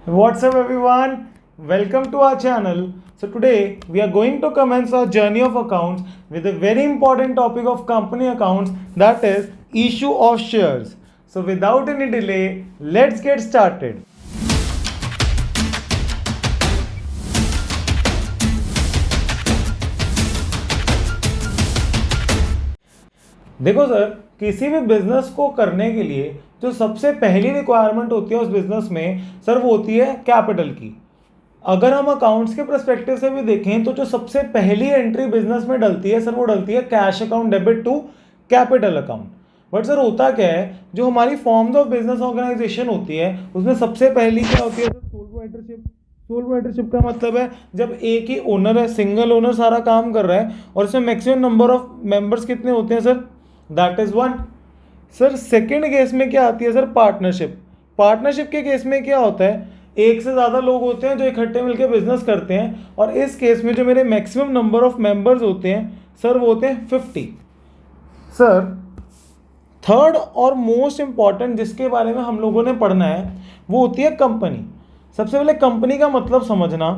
What's up, everyone? Welcome to our channel. So, today we are going to commence our journey of accounts with a very important topic of company accounts, that is issue of shares. So, without any delay, let's get started. देखो sir, किसी भी business को करने के लिए जो सबसे पहली रिक्वायरमेंट होती है उस बिजनेस में सर वो होती है कैपिटल की। अगर हम अकाउंट्स के पर्सपेक्टिव से भी देखें तो जो सबसे पहली एंट्री बिजनेस में डलती है सर वो डलती है cash account debit to capital account. But sir होता क्या है, जो हमारी फॉर्म्स ऑफ बिजनेस ऑर्गेनाइजेशन होती है उसमें सबसे पहली क्या होती है sir, sole proprietorship. Sole proprietorship का मतलब है जब एक ही ओनर है, सिंगल ओनर सारा काम कर रहा है और इसमें मैक्सिमम नंबर ऑफ मेंबर्स कितने होते हैं sir, that is one. Sir second case में क्या आती है सर, पार्टनरशिप। पार्टनरशिप के केस में क्या होता है, एक से ज़्यादा लोग होते हैं जो इकट्ठे मिलकर बिजनेस करते हैं और इस केस में जो मेरे मैक्सिमम नंबर ऑफ मेंबर्स होते हैं सर वो होते हैं 50। सर थर्ड और मोस्ट इंपॉर्टेंट जिसके बारे में हम लोगों ने पढ़ना है वो होती है कंपनी। सबसे पहले कंपनी का मतलब समझना।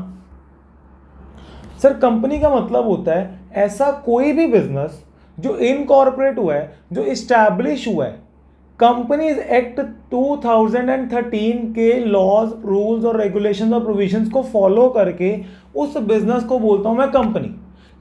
सर कंपनी का मतलब होता है ऐसा कोई भी बिजनेस जो इनकॉर्पोरेट हुआ है, जो इस्टेब्लिश हुआ है कंपनीज एक्ट 2013 के लॉज, रूल्स और रेगुलेशंस और प्रोविजंस को फॉलो करके उस बिजनेस को बोलता हूं मैं कंपनी।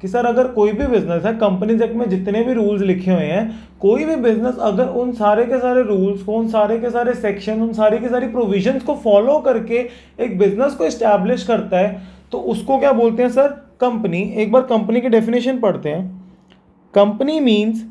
कि सर अगर कोई भी बिजनेस है, कंपनीज एक्ट में जितने भी रूल्स लिखे हुए हैं, कोई भी बिजनेस अगर उन सारे के सारे रूल्स को, उन सारे के सारे सेक्शन, उन सारी की सारी प्रोविजंस को फॉलो करके एक बिजनेस को इस्टेब्लिश करता है तो उसको क्या बोलते हैं सर, कंपनी। एक बार कंपनी की डेफिनेशन पढ़ते हैं। Company means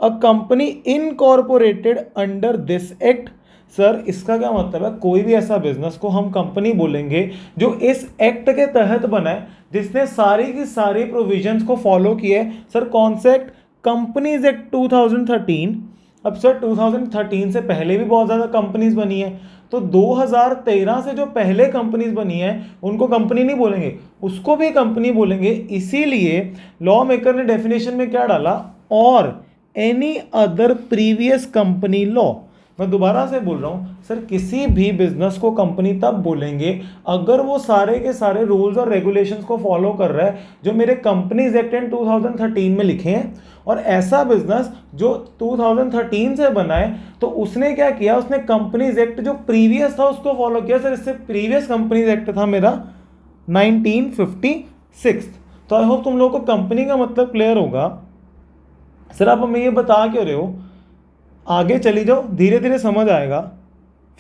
a company incorporated under this act. Sir इसका क्या मतलब है, कोई भी ऐसा बिजनेस को हम कंपनी बोलेंगे जो इस एक्ट के तहत बना है, जिसने सारी की सारी प्रोविजंस को फॉलो किया है। सर कौन सा एक्ट, कंपनीज एक्ट 2013। अब सर 2013 से पहले भी बहुत ज़्यादा कंपनीज बनी है, तो 2013 से जो पहले कंपनीज बनी है उनको कंपनी नहीं बोलेंगे, उसको भी कंपनी बोलेंगे। इसीलिए लॉ मेकर ने डेफिनेशन में क्या डाला, और any other previous company law. मैं दोबारा से बोल रहा हूँ सर, किसी भी बिजनेस को कंपनी तब बोलेंगे अगर वो सारे के सारे रूल्स और रेगुलेशंस को फॉलो कर रहा है जो मेरे कंपनीज एक्ट इन 2013 में लिखे हैं। और ऐसा बिजनेस जो 2013 से बना है तो उसने क्या किया, उसने कंपनीज एक्ट जो प्रीवियस था उसको फॉलो किया। सर इससे प्रीवियस कंपनीज एक्ट था मेरा 1956। तो आई होप तुम लोगों को कंपनी का मतलब क्लियर होगा। सर आप हमें ये बता क्यों रहे हो, आगे चली जाओ, धीरे धीरे समझ आएगा।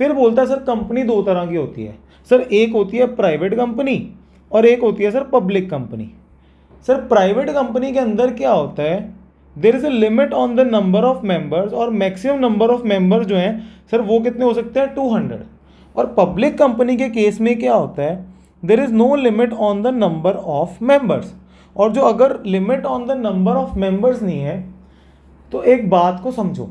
फिर बोलता है सर कंपनी दो तरह की होती है। सर एक होती है प्राइवेट कंपनी और एक होती है sir public company. Sir private company के अंदर क्या होता है, there is a limit on the number of members और मैक्सिमम नंबर ऑफ मेंबर्स जो हैं सर वो कितने हो सकते हैं, 200। और पब्लिक कंपनी के केस में क्या होता है, there is no limit on the number of members. और जो अगर limit on the number of members नहीं है तो एक बात को समझो,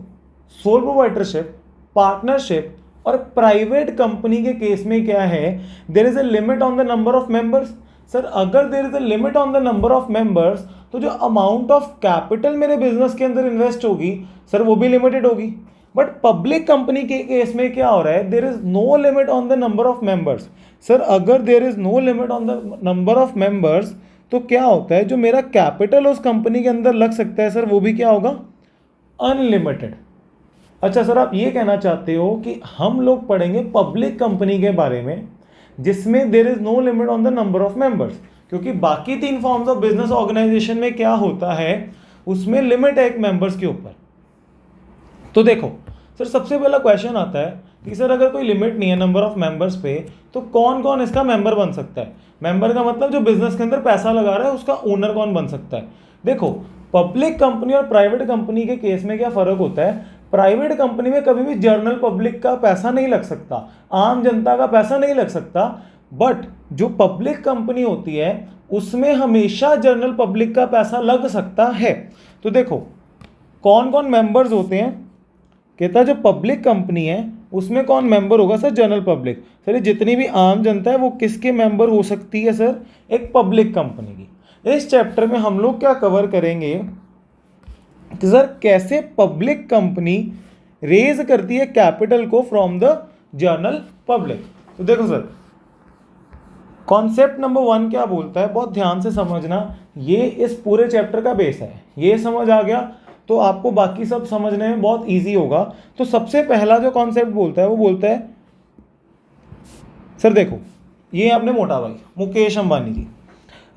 सोल प्रोप्राइटरशिप, पार्टनरशिप और प्राइवेट कंपनी के केस में क्या है, there is a limit on the number of members. Sir अगर there is a limit on the number of members तो जो अमाउंट ऑफ कैपिटल मेरे बिजनेस के अंदर इन्वेस्ट होगी सर वो भी लिमिटेड होगी। बट पब्लिक कंपनी के केस में क्या हो रहा है, there is no limit on the number of members. Sir अगर there is no limit on the number of members तो क्या होता है, जो मेरा कैपिटल उस कंपनी के अंदर लग सकता है सर वो भी क्या होगा, अनलिमिटेड। अच्छा सर आप ये कहना चाहते हो कि हम लोग पढ़ेंगे पब्लिक कंपनी के बारे में जिसमें there is no limit on the number of members, क्योंकि बाकी तीन फॉर्म्स ऑफ बिजनेस ऑर्गेनाइजेशन में क्या होता है, उसमें लिमिट है एक मेंबर्स के ऊपर। तो देखो सर सबसे पहला क्वेश्चन आता है कि सर अगर कोई लिमिट नहीं है नंबर ऑफ मेंबर्स पे तो कौन कौन इसका मेंबर बन सकता है। मेंबर का मतलब जो बिजनेस के अंदर पैसा लगा रहा है उसका ओनर कौन बन सकता है। देखो पब्लिक कंपनी और प्राइवेट कंपनी के केस में क्या फ़र्क होता है, प्राइवेट कंपनी में कभी भी जनरल पब्लिक का पैसा नहीं लग सकता, आम जनता का पैसा नहीं लग सकता। बट जो पब्लिक कंपनी होती है उसमें हमेशा जनरल पब्लिक का पैसा लग सकता है। तो देखो कौन कौन मेंबर्स होते हैं, कहता है जो पब्लिक कंपनी है उसमें कौन मेंबर होगा सर, जनरल पब्लिक। सर जितनी भी आम जनता है वो किसके मेंबर हो सकती है सर, एक पब्लिक कंपनी की। इस चैप्टर में हम लोग क्या कवर करेंगे कि सर कैसे पब्लिक कंपनी रेज करती है कैपिटल को फ्रॉम द जनरल पब्लिक। तो देखो सर कॉन्सेप्ट नंबर 1 क्या बोलता है, बहुत ध्यान से समझना, ये इस पूरे चैप्टर का बेस है। ये समझ आ गया तो आपको बाकी सब समझने में बहुत इजी होगा। तो सबसे पहला जो कॉन्सेप्ट बोलता है वो बोलता है, सर देखो ये आपने मोटा भाई मुकेश अंबानी जी।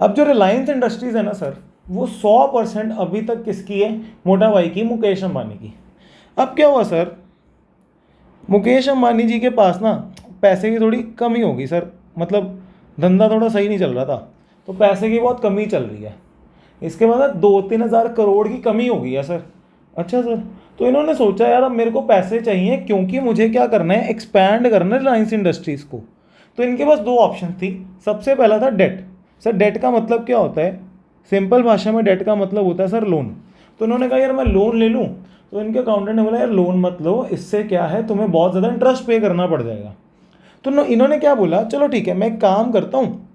अब जो रिलायंस इंडस्ट्रीज है ना सर, वो 100% अभी तक किसकी है, मोटा भाई की, मुकेश अंबानी की। अब क्या हुआ सर, मुकेश अंबानी जी के पास ना पैसे की थोड़ी कमी होगी सर, मतलब धंधा थोड़ा सही नहीं चल रहा था, तो पैसे की बहुत कमी चल रही है। इसके बाद 2-3 हज़ार करोड़ की कमी हो गई है सर। अच्छा सर, तो इन्होंने सोचा यार अब मेरे को पैसे चाहिए, क्योंकि मुझे क्या करना है, एक्सपैंड करना है रिलायंस इंडस्ट्रीज़ को। तो इनके पास 2 ऑप्शन थी। सबसे पहला था डेट। सर डेट का मतलब क्या होता है, सिंपल भाषा में डेट का मतलब होता है सर लोन। तो इन्होंने कहा यार मैं लोन ले लूँ, तो इनके अकाउंटेंट ने बोला यार लोन मत लो, इससे क्या है तुम्हें बहुत ज़्यादा इंटरेस्ट पे करना पड़ जाएगा। तो इन्होंने क्या बोला, चलो ठीक है मैं एक काम करता हूँ,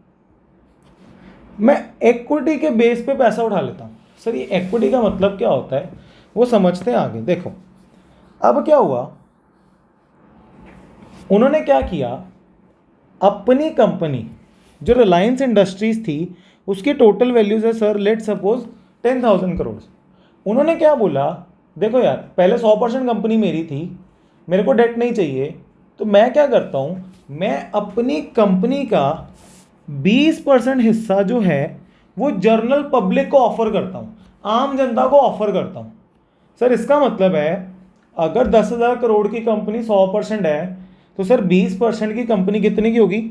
मैं इक्विटी के बेस पे पैसा उठा लेता हूँ। सर ये इक्विटी का मतलब क्या होता है वो समझते हैं आगे। देखो अब क्या हुआ, उन्होंने क्या किया, अपनी कंपनी जो रिलायंस इंडस्ट्रीज थी उसकी टोटल वैल्यूज है सर लेट सपोज 10,000 करोड़। उन्होंने क्या बोला, देखो यार पहले 100% कंपनी मेरी थी, मेरे को डेट नहीं चाहिए, तो मैं क्या करता हूँ, मैं अपनी कंपनी का 20% हिस्सा जो है वो जनरल पब्लिक को ऑफर करता हूँ, आम जनता को ऑफर करता हूँ। सर इसका मतलब है अगर 10,000 करोड़ की कंपनी 100% है, तो सर 20% की कंपनी कितने की होगी,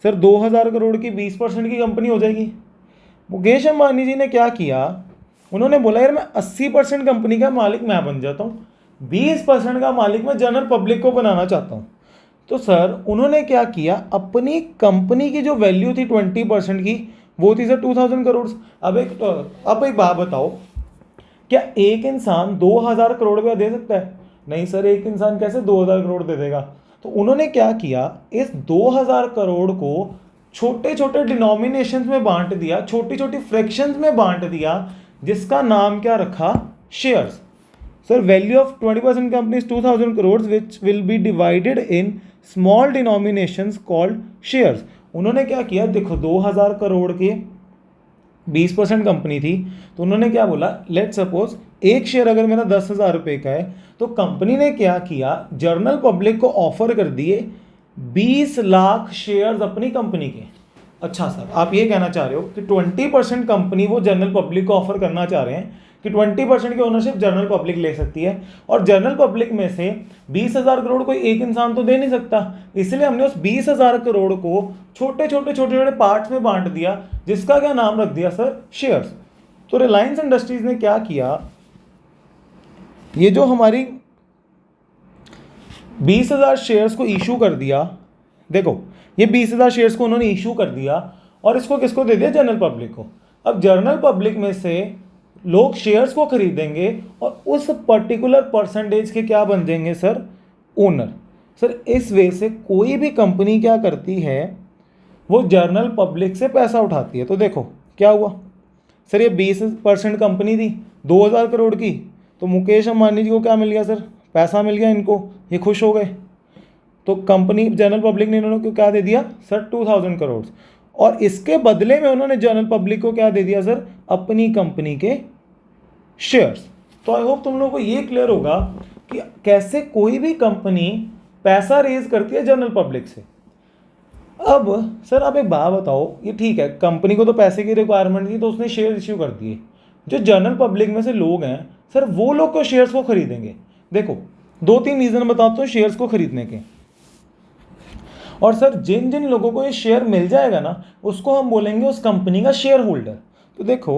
सर 2,000 करोड़ की 20% की कंपनी हो जाएगी। मुकेश अंबानी जी ने क्या किया, उन्होंने बोला यार मैं 80% कंपनी का मालिक मैं बन जाता हूँ, 20% का मालिक मैं जनरल पब्लिक को बनाना चाहता हूँ। तो सर उन्होंने क्या किया, अपनी कंपनी की जो वैल्यू थी 20% की वो थी सर 2,000 करोड़। अब एक बात बताओ, क्या एक इंसान 2,000 करोड़ रुपया दे सकता है? नहीं सर, एक इंसान कैसे 2,000 करोड़ दे देगा। तो उन्होंने क्या किया, इस 2,000 करोड़ को छोटे छोटे डिनोमिनेशंस में बांट दिया, छोटी छोटी फ्रैक्शंस में बांट दिया, जिसका नाम क्या रखा, shares. Sir value of 20% companies 2,000 crore which will be divided in small denominations called shares. उन्होंने क्या किया, देखो 2,000 करोड़ के 20% कंपनी थी, तो उन्होंने क्या बोला, लेट सपोज एक शेयर अगर मेरा 10,000 रुपये का है, तो कंपनी ने क्या किया, जर्नल पब्लिक को ऑफर कर दिए 20 लाख शेयर्स अपनी कंपनी के। अच्छा सर आप ये कहना चाह रहे हो कि 20% कंपनी वो जनरल पब्लिक को ऑफर करना चाह रहे हैं कि 20% की ओनरशिप जनरल पब्लिक ले सकती है, और जनरल पब्लिक में से 20,000 करोड़ कोई एक इंसान तो दे नहीं सकता, इसलिए हमने उस 20,000 करोड़ को छोटे छोटे पार्ट्स में बांट दिया, जिसका क्या नाम रख दिया सर, शेयर्स। तो रिलायंस इंडस्ट्रीज ने क्या किया, ये जो हमारी 20,000 शेयर्स को इशू कर दिया, देखो ये 20,000 शेयर्स को उन्होंने इशू कर दिया और इसको किसको दे दिया, जनरल पब्लिक को। अब जनरल पब्लिक में से लोग शेयर्स को खरीदेंगे और उस पर्टिकुलर परसेंटेज के क्या बन जाएंगे सर, ओनर। सर इस वे से कोई भी कंपनी क्या करती है, वो जनरल पब्लिक से पैसा उठाती है। तो देखो क्या हुआ सर, ये 20% कंपनी थी 2,000 करोड़ की, तो मुकेश अंबानी जी को क्या मिल गया सर, पैसा मिल गया इनको, ये खुश हो गए। तो कंपनी जनरल पब्लिक ने इन्होंने क्या दे दिया सर, 2,000 करोड़, और इसके बदले में उन्होंने जनरल पब्लिक को क्या दे दिया सर, अपनी कंपनी के शेयर्स। तो आई होप तुम लोगों को ये क्लियर होगा कि कैसे कोई भी कंपनी पैसा रेज करती है जनरल पब्लिक से। अब सर आप एक बात बताओ, ये ठीक है कंपनी को तो पैसे की रिक्वायरमेंट थी तो उसने शेयर इश्यू कर दिए, जो जनरल पब्लिक में से लोग हैं सर, वो लोग को शेयर्स को खरीदेंगे। देखो 2-3 रीजन बताता हूँ शेयर्स को खरीदने के। और सर जिन जिन लोगों को ये शेयर मिल जाएगा ना, उसको हम बोलेंगे उस कंपनी का शेयर होल्डर। तो देखो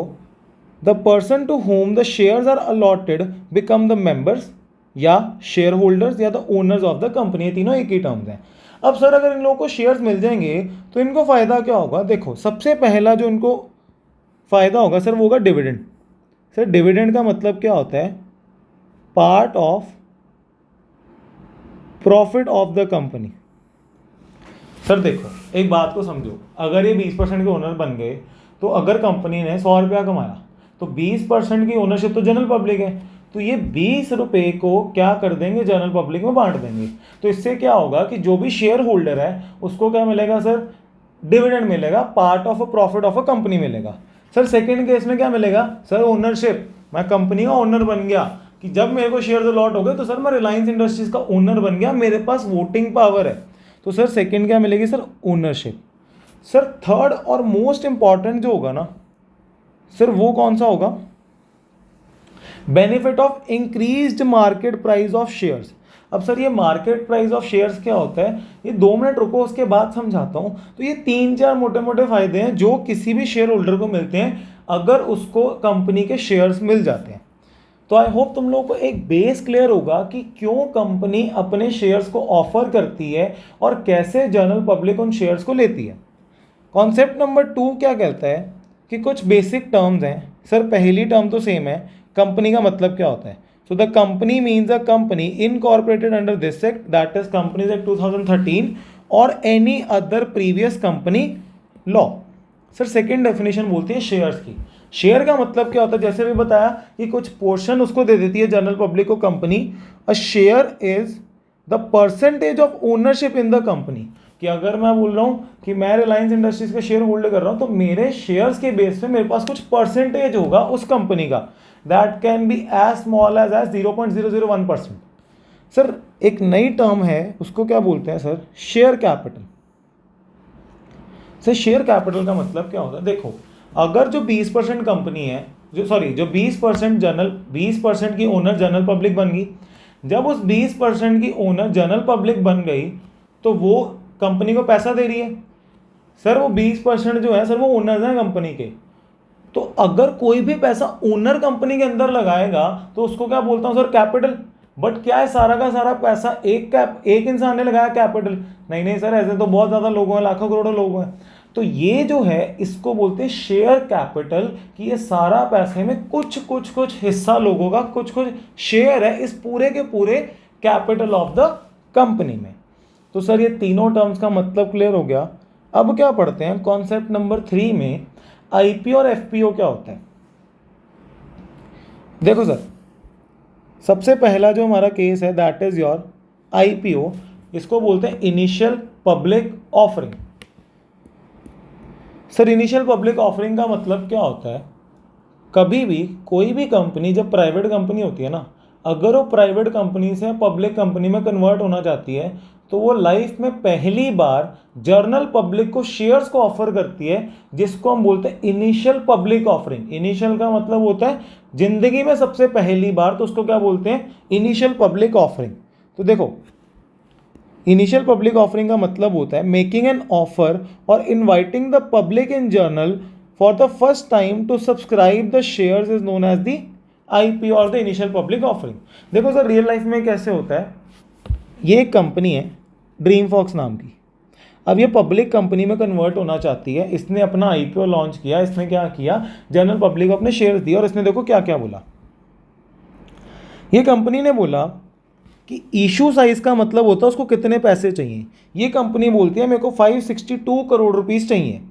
the person to whom the shares are allotted become the members, या शेयर होल्डर्स, या the owners of the company, ये तीनों एक ही टर्म्स हैं। अब सर अगर इन लोगों को शेयर्स मिल जाएंगे तो इनको फ़ायदा क्या होगा, देखो सबसे पहला जो इनको फ़ायदा होगा सर वो होगा डिविडेंड। सर डिविडेंड का मतलब क्या होता है, part of profit of the company. Sir देखो एक बात को समझो, अगर ये 20% के ओनर बन गए, तो अगर कंपनी ने 100 रुपया कमाया, तो 20% की ओनरशिप तो जनरल पब्लिक है, तो ये 20 रुपये को क्या कर देंगे, जनरल पब्लिक में बांट देंगे। तो इससे क्या होगा कि जो भी शेयर होल्डर है उसको क्या मिलेगा सर, डिविडेंड मिलेगा, part of a profit of a company मिलेगा। सर सेकंड केस में क्या मिलेगा? सर ओनरशिप, मैं कंपनी का ओनर बन गया कि जब मेरे को शेयर अलॉट हो गए तो सर मैं रिलायंस इंडस्ट्रीज का ओनर बन गया, मेरे पास वोटिंग पावर है। तो सर सेकंड क्या मिलेगी? Sir ownership. सर थर्ड और मोस्ट इंपॉर्टेंट जो होगा ना सर, वो कौन सा होगा? Benefit of increased market price of shares. अब सर ये मार्केट प्राइस ऑफ शेयर्स क्या होता है, ये 2 मिनट रुको, उसके बाद समझाता हूं। तो ये 3-4 मोटे मोटे फायदे हैं जो किसी भी शेयर होल्डर को मिलते हैं अगर उसको कंपनी के शेयर्स मिल जाते हैं। तो आई होप तुम लोगों को एक बेस क्लियर होगा कि क्यों कंपनी अपने शेयर्स को ऑफर करती है और कैसे जनरल पब्लिक उन शेयर्स को लेती है। कॉन्सेप्ट नंबर 2 क्या कहता है कि कुछ बेसिक टर्म्स हैं। सर पहली टर्म तो सेम है, कंपनी का मतलब क्या होता है? So the company means a company incorporated under this act, that is companies act 2013 और any other previous company law. Sir second definition बोलती है शेयर्स की। शेयर का मतलब क्या होता है? जैसे भी बताया कि कुछ पोर्शन उसको दे देती है जनरल पब्लिक को company. A share is the percentage of ownership in the company. कि अगर मैं बोल रहा हूँ कि मैं रिलायंस इंडस्ट्रीज का शेयर होल्ड कर रहा हूँ तो मेरे शेयर्स के बेस पे मेरे पास कुछ परसेंटेज होगा उस कंपनी का, that can be as small as 0.001%। Sir एक नई टर्म है, उसको क्या बोलते हैं sir? Share capital. Sir share capital का मतलब क्या होता है? देखो, अगर जो 20% कंपनी है, जो 20% की ओनर जनरल पब्लिक बन गई, जब उस 20% की ओनर जनरल पब्लिक बन गई तो वो कंपनी को पैसा दे रही है। सर वो 20% जो है सर वो ओनर्स हैं कंपनी के। तो अगर कोई भी पैसा ओनर कंपनी के अंदर लगाएगा तो उसको क्या बोलता हूँ सर? कैपिटल। बट क्या है, सारा का सारा पैसा एक इंसान ने लगाया कैपिटल? नहीं सर, ऐसे तो बहुत ज़्यादा लोगों हैं, लाखों करोड़ों लोग हैं। तो ये जो है इसको बोलते हैं शेयर कैपिटल, कि ये सारा पैसे में कुछ हिस्सा लोगों का, कुछ शेयर है इस पूरे के पूरे कैपिटल ऑफ द कंपनी में। तो सर ये तीनों टर्म्स का मतलब क्लियर हो गया। अब क्या पढ़ते हैं कॉन्सेप्ट नंबर 3 में, आईपीओ और एफपीओ क्या होता है। देखो सर, सबसे पहला जो हमारा केस है दैट इज योर आईपीओ। इसको बोलते हैं initial public offering. Sir initial public offering का मतलब क्या होता है? कभी भी कोई भी कंपनी जब प्राइवेट कंपनी होती है ना, अगर वो प्राइवेट कंपनी से पब्लिक कंपनी में कन्वर्ट होना चाहती है तो वो लाइफ में पहली बार जनरल पब्लिक को शेयर्स को ऑफर करती है, जिसको हम बोलते हैं इनिशियल पब्लिक ऑफरिंग। इनिशियल का मतलब होता है जिंदगी में सबसे पहली बार, तो उसको क्या बोलते हैं? Initial public offering. तो देखो, इनिशियल पब्लिक ऑफरिंग का मतलब होता है मेकिंग एन ऑफर और inviting the public in general for the first time to subscribe the shares is known as the IPO और द इनिशियल पब्लिक ऑफरिंग। देखो sir real life में कैसे होता है, ये एक कंपनी है ड्रीम फॉक्स नाम की। अब ये पब्लिक कंपनी में कन्वर्ट होना चाहती है, इसने अपना आईपीओ लॉन्च किया, इसने क्या किया, जनरल पब्लिक को अपने शेयर्स दिए और इसने देखो क्या क्या बोला। ये कंपनी ने बोला कि इशू साइज का मतलब होता है उसको कितने पैसे चाहिए। ये कंपनी बोलती है मेरे को 562 करोड़ रुपीस चाहिए।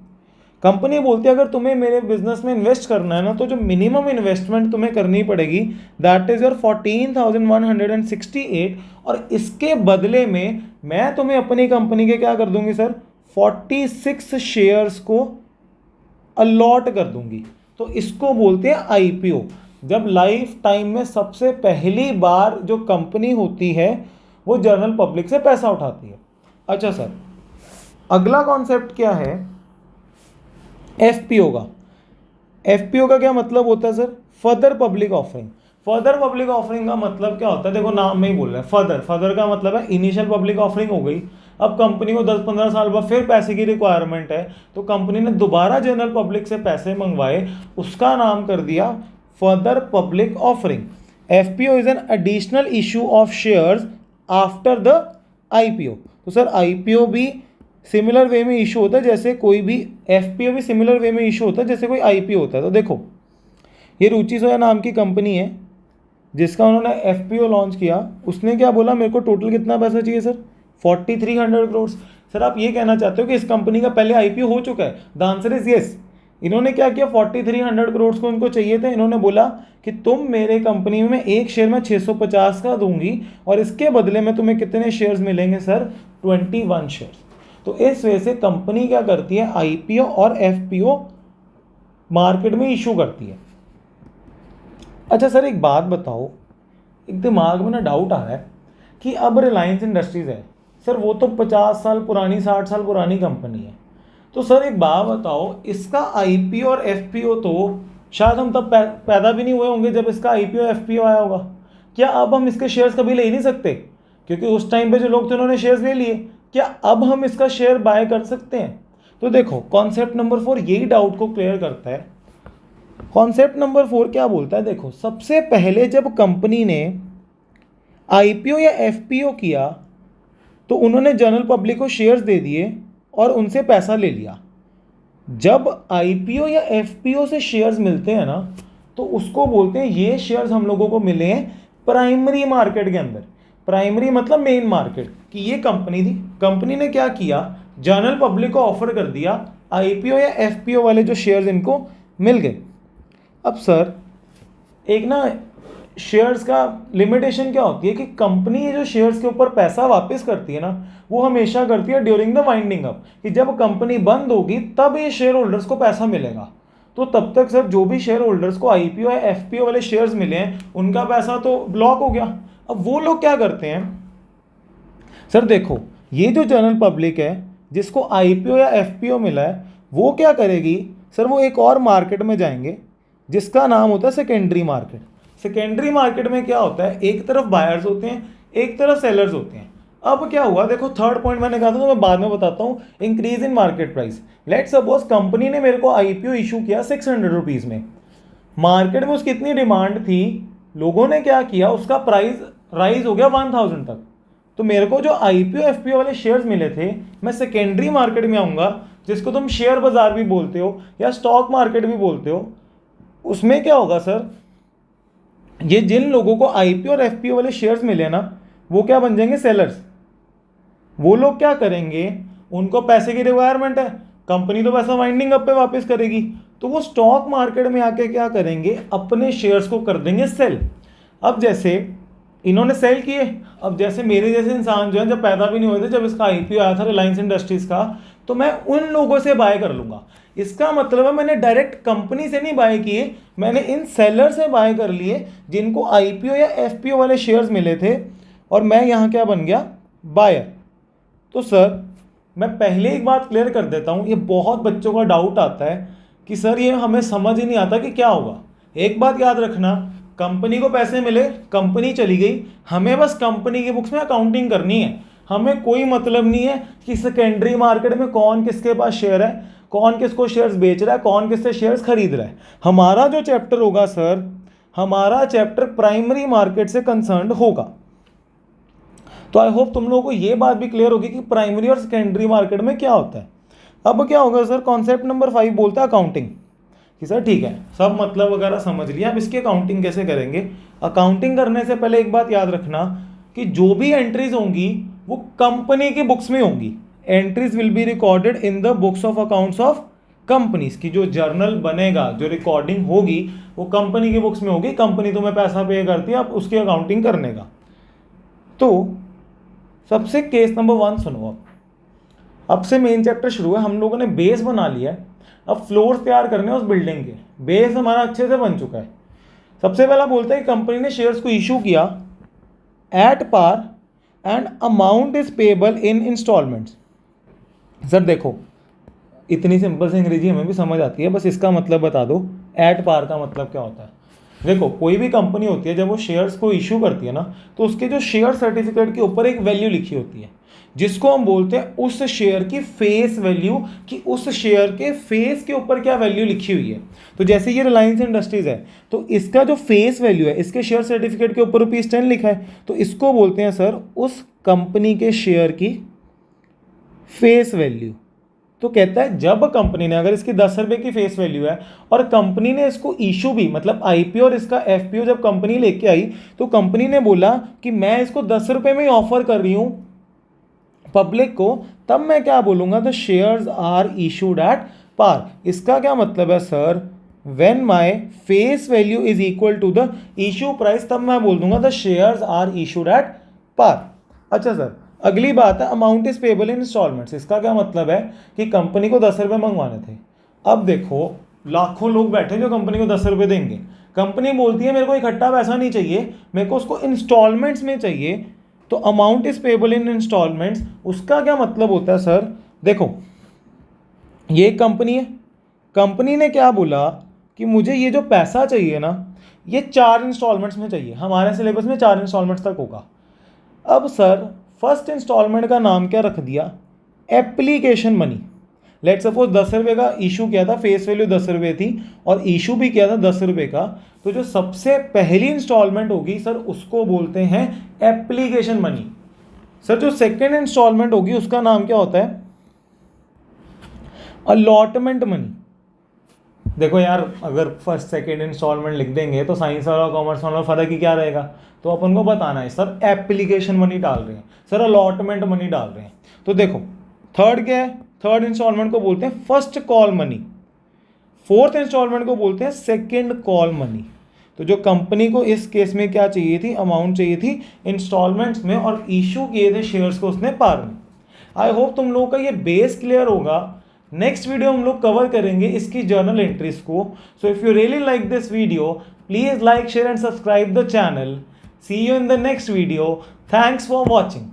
कंपनी बोलती है अगर तुम्हें मेरे बिजनेस में इन्वेस्ट करना है ना तो जो मिनिमम इन्वेस्टमेंट तुम्हें करनी पड़ेगी दैट इज योर 14,168, और इसके बदले में मैं तुम्हें अपनी कंपनी के क्या कर दूंगी सर? 46 शेयर्स को अलॉट कर दूंगी। तो इसको बोलते हैं आईपीओ, जब लाइफ टाइम में सबसे पहली बार जो कंपनी होती है वो जनरल पब्लिक से पैसा उठाती है। अच्छा सर, अगला कॉन्सेप्ट क्या है? एफपीओ का। एफपीओ का क्या मतलब होता है sir? Further public offering. Further public offering का मतलब क्या होता है? देखो नाम में ही बोल रहा है फर्दर का मतलब है इनिशियल पब्लिक ऑफरिंग हो गई, अब कंपनी को 10-15 साल बाद फिर पैसे की रिक्वायरमेंट है तो कंपनी ने दोबारा जनरल पब्लिक से पैसे मंगवाए, उसका नाम कर दिया further public offering. FPO is an additional issue of shares after the IPO. तो सर आईपीओ भी सिमिलर वे में इशू होता है जैसे कोई भी, एफपीओ भी सिमिलर वे में इशू होता है जैसे कोई आईपीओ होता है। तो देखो ये रुचि सोया नाम की कंपनी है जिसका उन्होंने एफपीओ लॉन्च किया, उसने क्या बोला मेरे को टोटल कितना पैसा चाहिए सर? 4300 करोड़। सर आप ये कहना चाहते हो कि इस कंपनी का पहले आईपीओ हो चुका है? The answer is yes. इन्होंने क्या किया, 4300 करोड़ को इनको चाहिए थे, इन्होंने बोला कि तुम मेरे कंपनी में एक शेयर में 650 का दूंगी और इसके बदले में तुम्हें कितने शेयर्स मिलेंगे सर? 21 शेयर्स। तो इस वजह से कंपनी क्या करती है, आईपीओ और एफपीओ मार्केट में इशू करती है। अच्छा सर एक बात बताओ, एक दिमाग में ना डाउट आ रहा है कि अब रिलायंस इंडस्ट्रीज़ है सर, वो तो 50 साल पुरानी 60 साल पुरानी कंपनी है, तो सर एक बात बताओ, इसका आईपीओ और एफपीओ तो शायद हम तब पैदा भी नहीं हुए होंगे जब इसका आईपीओ एफपीओ आया होगा। क्या अब हम इसके शेयर्स कभी ले ही नहीं सकते? क्योंकि उस टाइम पे जो लोग थे उन्होंने शेयर्स ले लिए, क्या अब हम इसका शेयर बाय कर सकते हैं? तो देखो कॉन्सेप्ट नंबर 4 यही डाउट को क्लियर करता है। कॉन्सेप्ट नंबर 4 क्या बोलता है, देखो सबसे पहले जब कंपनी ने आईपीओ या एफपीओ किया तो उन्होंने जनरल पब्लिक को शेयर्स दे दिए और उनसे पैसा ले लिया। जब आईपीओ या एफपीओ से शेयर्स मिलते हैं ना, तो उसको बोलते हैं ये शेयर्स हम लोगों को मिले हैं प्राइमरी मार्केट के अंदर। प्राइमरी मतलब मेन मार्केट, कि ये कंपनी थी, कंपनी ने क्या किया, जनरल पब्लिक को ऑफर कर दिया, आईपीओ या एफपीओ वाले जो शेयर्स इनको मिल गए। अब सर एक ना शेयर्स का लिमिटेशन क्या होती है कि कंपनी ये जो शेयर्स के ऊपर पैसा वापस करती है ना, वो हमेशा करती है ड्यूरिंग द वाइंडिंग अप, कि जब कंपनी बंद होगी तब ये शेयर होल्डर्स को पैसा मिलेगा। तो तब तक सर जो भी शेयर होल्डर्स को आईपीओ या एफपीओ वाले शेयर्स मिले हैं उनका पैसा तो ब्लॉक हो गया। अब वो लोग क्या करते हैं सर, देखो ये जो जनरल पब्लिक है जिसको आईपीओ या एफपीओ मिला है, वो क्या करेगी सर, वो एक और मार्केट में जाएंगे जिसका नाम होता है सेकेंडरी मार्केट। सेकेंडरी मार्केट में क्या होता है, एक तरफ बायर्स होते हैं एक तरफ सेलर्स होते हैं। अब क्या हुआ, देखो थर्ड पॉइंट मैंने कहा था तो मैं बाद में बताता हूँ, increase in market price. Let suppose company ने मेरे को आईपीओ इशू किया 600 रुपीज़ में, मार्केट में उसकी इतनी डिमांड थी, लोगों ने क्या किया, उसका प्राइस राइज हो गया 1000 तक। तो मेरे को जो आईपीओ एफपीओ वाले शेयर्स मिले थे, मैं सेकेंडरी मार्केट में आऊँगा जिसको तुम शेयर बाजार भी बोलते हो या स्टॉक मार्केट भी बोलते हो। उसमें क्या होगा सर, ये जिन लोगों को आईपीओ और एफपीओ वाले शेयर्स मिले ना, वो क्या बन जाएंगे, सेलर्स। वो लोग क्या करेंगे, उनको पैसे की रिक्वायरमेंट है, कंपनी तो पैसा वाइंडिंग अप पे वापस करेगी, तो वो स्टॉक मार्केट में आके क्या करेंगे, अपने शेयर्स को कर देंगे सेल। अब जैसे इन्होंने सेल किए, अब जैसे मेरे जैसे इंसान जो है जब पैदा भी नहीं हुए थे जब इसका आईपीओ आया था रिलायंस इंडस्ट्रीज का, तो मैं उन लोगों से बाय कर लूँगा। इसका मतलब है मैंने डायरेक्ट कंपनी से नहीं बाय किए, मैंने इन सेलर से बाय कर लिए जिनको आईपीओ या एफपीओ वाले शेयर्स मिले थे, और मैं यहाँ क्या बन गया, बायर। तो सर मैं पहले एक बात क्लियर कर देता हूँ, ये बहुत बच्चों का डाउट आता है कि सर ये हमें समझ ही नहीं आता कि क्या होगा। एक बात याद रखना, कंपनी को पैसे मिले, कंपनी चली गई, हमें बस कंपनी की बुक्स में अकाउंटिंग करनी है, हमें कोई मतलब नहीं है कि सेकेंडरी मार्केट में कौन किसके पास शेयर है, कौन किसको शेयर्स बेच रहा है, कौन किससे शेयर्स खरीद रहा है। हमारा जो चैप्टर होगा सर, हमारा चैप्टर प्राइमरी मार्केट से कंसर्न्ड होगा। तो आई होप तुम लोगों को ये बात भी क्लियर होगी कि प्राइमरी और सेकेंडरी मार्केट में क्या होता है। अब क्या होगा सर, कॉन्सेप्ट नंबर 5 बोलता है अकाउंटिंग, कि सर ठीक है सब मतलब वगैरह समझ लिया, अब इसकी अकाउंटिंग कैसे करेंगे। अकाउंटिंग करने से पहले एक बात याद रखना कि जो भी एंट्रीज होंगी वो कंपनी की बुक्स में होंगी। Entries will be recorded in the books of accounts of companies, की जो जर्नल बनेगा, जो रिकॉर्डिंग होगी वो कंपनी की बुक्स में होगी। कंपनी तुम्हें पैसा पे करती है, अब उसकी अकाउंटिंग करने का। तो सबसे केस नंबर 1 सुनो। अब से मेन चैप्टर शुरू है, हम लोगों ने बेस बना लिया है, अब फ्लोर्स तैयार करने हैं उस बिल्डिंग के। बेस हमारा अच्छे से बन चुका है। सबसे पहला बोलता है कि कंपनी ने शेयर्स को इशू किया at par and amount is payable in instalments. Sir देखो इतनी सिंपल से अंग्रेजी हमें भी समझ आती है, बस इसका मतलब बता दो, एट पार का मतलब क्या होता है। देखो कोई भी कंपनी होती है जब वो शेयर्स को इशू करती है ना, तो उसके जो शेयर सर्टिफिकेट के ऊपर एक वैल्यू लिखी होती है जिसको हम बोलते हैं उस शेयर की फेस वैल्यू, कि उस शेयर के फेस के ऊपर क्या वैल्यू लिखी हुई है। तो जैसे ये रिलायंस इंडस्ट्रीज है तो इसका जो फेस वैल्यू है, इसके शेयर सर्टिफिकेट के ऊपर ₹10 लिखा है, तो इसको बोलते हैं सर उस कंपनी के शेयर की फेस वैल्यू। तो कहता है जब कंपनी ने, अगर इसकी ₹10 की फेस वैल्यू है और कंपनी ने इसको इशू भी, मतलब आईपीओ और इसका एफपीओ जब कंपनी लेके आई तो कंपनी ने बोला कि मैं इसको ₹10 में ही ऑफर कर रही हूँ पब्लिक को, तब मैं क्या बोलूँगा, the shares are issued at par. इसका क्या मतलब है sir, when my face value is equal to the issue price, तब मैं बोल दूंगा the shares are issued at par. अच्छा सर अगली बात है amount is payable in instalments. इसका क्या मतलब है कि कंपनी को 10 रुपये मंगवाने थे। अब देखो लाखों लोग बैठे जो कंपनी को 10 रुपये देंगे, कंपनी बोलती है मेरे को इकट्ठा पैसा नहीं चाहिए, मेरे को उसको इंस्टॉलमेंट्स में चाहिए, तो amount is payable in instalments उसका क्या मतलब होता है सर? देखो ये एक कंपनी है, कंपनी ने क्या बोला कि मुझे ये जो पैसा चाहिए ना ये 4 इंस्टॉलमेंट्स में चाहिए, हमारे सिलेबस में 4 इंस्टॉलमेंट्स तक होगा। अब सर फर्स्ट इंस्टॉलमेंट का नाम क्या रख दिया? Application money. लेट सपोज 10 रुपये का इशू किया था, फेस वैल्यू 10 रुपये थी और इशू भी किया था 10 रुपये का, तो जो सबसे पहली इंस्टॉलमेंट होगी सर उसको बोलते हैं एप्लीकेशन मनी। सर जो सेकेंड इंस्टॉलमेंट होगी उसका नाम क्या होता है? Allotment money. देखो यार अगर फर्स्ट सेकेंड इंस्टॉलमेंट लिख देंगे तो साइंस वाला कॉमर्स वाला फर्क ही क्या रहेगा? तो अपन को बताना है सर एप्लीकेशन मनी डाल रहे हैं, सर अलॉटमेंट मनी डाल रहे हैं। तो देखो थर्ड क्या है? थर्ड इंस्टॉलमेंट को बोलते हैं first call money, fourth instalment को बोलते हैं सेकेंड कॉल मनी। तो जो कंपनी को इस केस में क्या चाहिए थी? अमाउंट चाहिए थी इंस्टॉलमेंट्स में और इशू किए थे शेयर्स को उसने पार में। आई होप तुम लोगों का ये बेस क्लियर होगा। नेक्स्ट वीडियो हम लोग कवर करेंगे इसकी जर्नल एंट्रीज को। So if you really like this video please like share and subscribe the channel. See you in the next video. Thanks for watching.